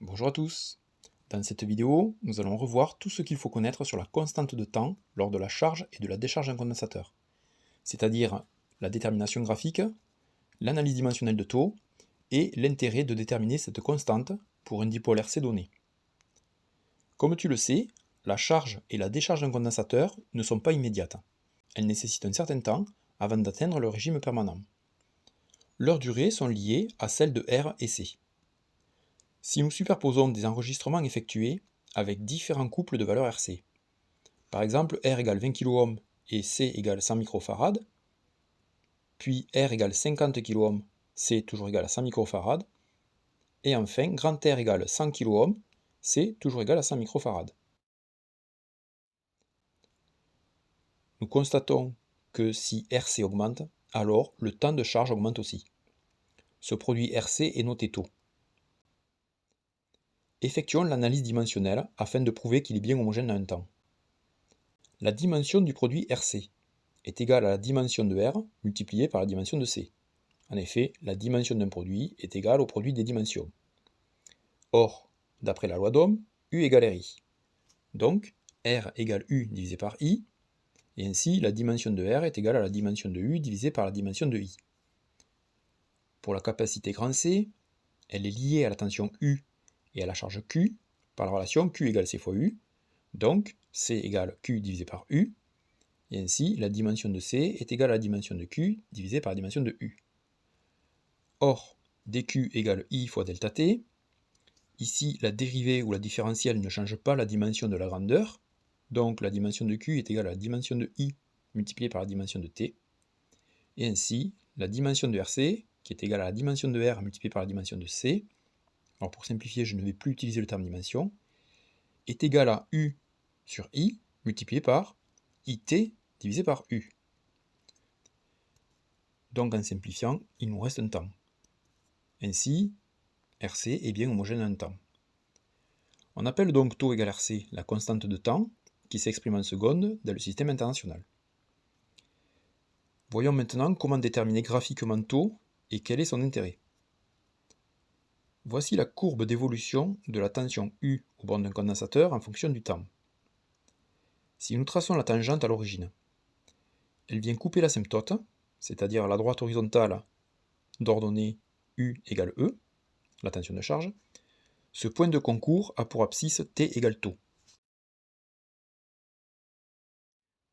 Bonjour à tous. Dans cette vidéo, nous allons revoir tout ce qu'il faut connaître sur la constante de temps lors de la charge et de la décharge d'un condensateur, c'est-à-dire la détermination graphique, l'analyse dimensionnelle de taux et l'intérêt de déterminer cette constante pour un dipôle RC donné. Comme tu le sais, la charge et la décharge d'un condensateur ne sont pas immédiates. Elles nécessitent un certain temps avant d'atteindre le régime permanent. Leurs durées sont liées à celles de R et C. Si nous superposons des enregistrements effectués avec différents couples de valeurs RC, par exemple R égale 20 kΩ et C égale 100 microfarad, puis R égale 50 kΩ, C toujours égal à 100 microfarad, et enfin grand R égale 100 kΩ, C toujours égal à 100 microfarad. Nous constatons que si RC augmente, alors le temps de charge augmente aussi. Ce produit RC est noté taux. Effectuons l'analyse dimensionnelle afin de prouver qu'il est bien homogène dans un temps. La dimension du produit RC est égale à la dimension de R multipliée par la dimension de C. En effet, la dimension d'un produit est égale au produit des dimensions. Or, d'après la loi d'Ohm, U égale RI. Donc, R égale U divisé par I, et ainsi la dimension de R est égale à la dimension de U divisé par la dimension de I. Pour la capacité grand C, elle est liée à la tension U et à la charge Q par la relation Q égale C fois U, donc C égale Q divisé par U, et ainsi la dimension de C est égale à la dimension de Q divisé par la dimension de U. Or, dQ égale I fois delta T, ici la dérivée ou la différentielle ne change pas la dimension de la grandeur, donc la dimension de Q est égale à la dimension de I multipliée par la dimension de T, et ainsi la dimension de RC, qui est égale à la dimension de R multipliée par la dimension de C, alors pour simplifier je ne vais plus utiliser le terme dimension, est égale à U sur I multiplié par IT divisé par U. Donc en simplifiant, il nous reste un temps. Ainsi, RC est bien homogène en temps. On appelle donc taux égale RC la constante de temps qui s'exprime en secondes dans le système international. Voyons maintenant comment déterminer graphiquement taux et quel est son intérêt. Voici la courbe d'évolution de la tension U au bord d'un condensateur en fonction du temps. Si nous traçons la tangente à l'origine, elle vient couper l'asymptote, c'est-à-dire la droite horizontale d'ordonnée U égale E, la tension de charge. Ce point de concours a pour abscisse T égale taux.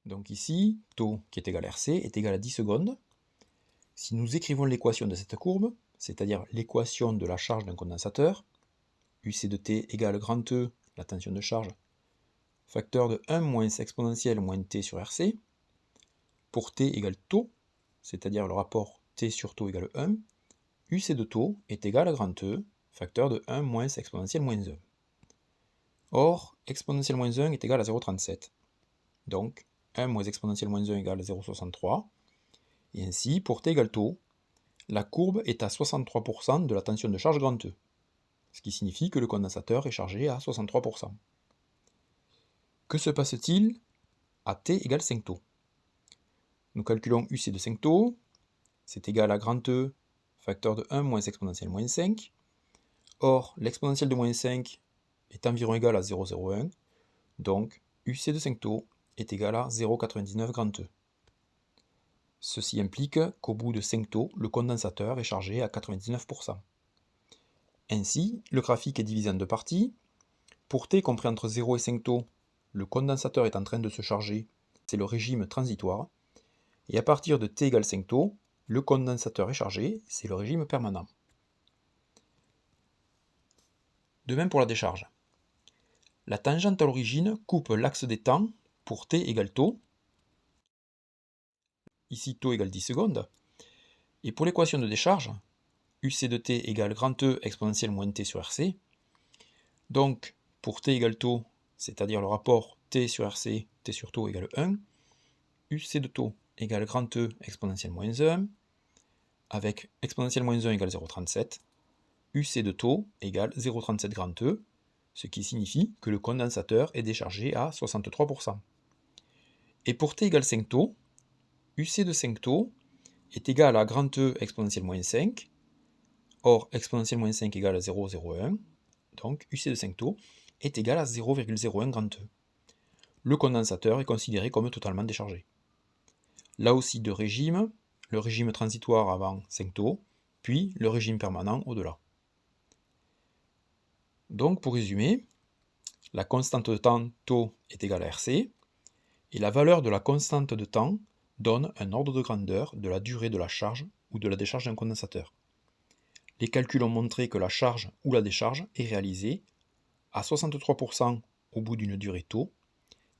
Donc ici, taux qui est égal à RC est égal à 10 secondes. Si nous écrivons l'équation de cette courbe, c'est-à-dire l'équation de la charge d'un condensateur, UC de T égale grand E, la tension de charge, facteur de 1 moins exponentielle moins T sur RC, pour T égale taux, c'est-à-dire le rapport T sur taux égale 1, UC de taux est égal à grand E, facteur de 1 moins exponentielle moins 1. Or, exponentielle moins 1 est égal à 0,37. Donc, 1 moins exponentielle moins 1 égale 0,63. Et ainsi, pour T égale taux, la courbe est à 63% de la tension de charge grand E, ce qui signifie que le condensateur est chargé à 63%. Que se passe-t-il à T égale 5 taux? Nous calculons UC de 5 taux, c'est égal à grand E, facteur de 1 moins exponentielle moins 5. Or, l'exponentielle de moins 5 est environ égal à 0,01, donc UC de 5 taux est égal à 0,99 grand E. Ceci implique qu'au bout de 5 taux, le condensateur est chargé à 99%. Ainsi, le graphique est divisé en deux parties. Pour T compris entre 0 et 5 taux, le condensateur est en train de se charger, c'est le régime transitoire. Et à partir de T égale 5 taux, le condensateur est chargé, c'est le régime permanent. De même pour la décharge. La tangente à l'origine coupe l'axe des temps pour T égale taux. Ici, taux égale 10 secondes. Et pour l'équation de décharge, UC de T égale grand E exponentielle moins T sur RC. Donc, pour T égale taux, c'est-à-dire le rapport T sur RC, T sur taux égale 1, UC de taux égale grand E exponentielle moins 1, avec exponentielle moins 1 égale 0,37, UC de taux égale 0,37 grand E, ce qui signifie que le condensateur est déchargé à 63%. Et pour T égale 5 taux, UC de 5 taux est égal à grand E exponentielle moins 5, or exponentielle moins 5 égale 0,01, donc UC de 5 taux, est égal à 0,01 g/E. Le condensateur est considéré comme totalement déchargé. Là aussi deux régimes, le régime transitoire avant 5 taux, puis le régime permanent au-delà. Donc pour résumer, la constante de temps taux est égale à RC, et la valeur de la constante de temps donne un ordre de grandeur de la durée de la charge ou de la décharge d'un condensateur. Les calculs ont montré que la charge ou la décharge est réalisée à 63% au bout d'une durée taux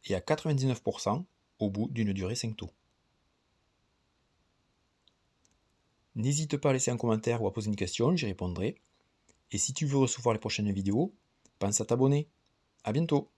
et à 99% au bout d'une durée 5 taux. N'hésite pas à laisser un commentaire ou à poser une question, j'y répondrai. Et si tu veux recevoir les prochaines vidéos, pense à t'abonner. À bientôt.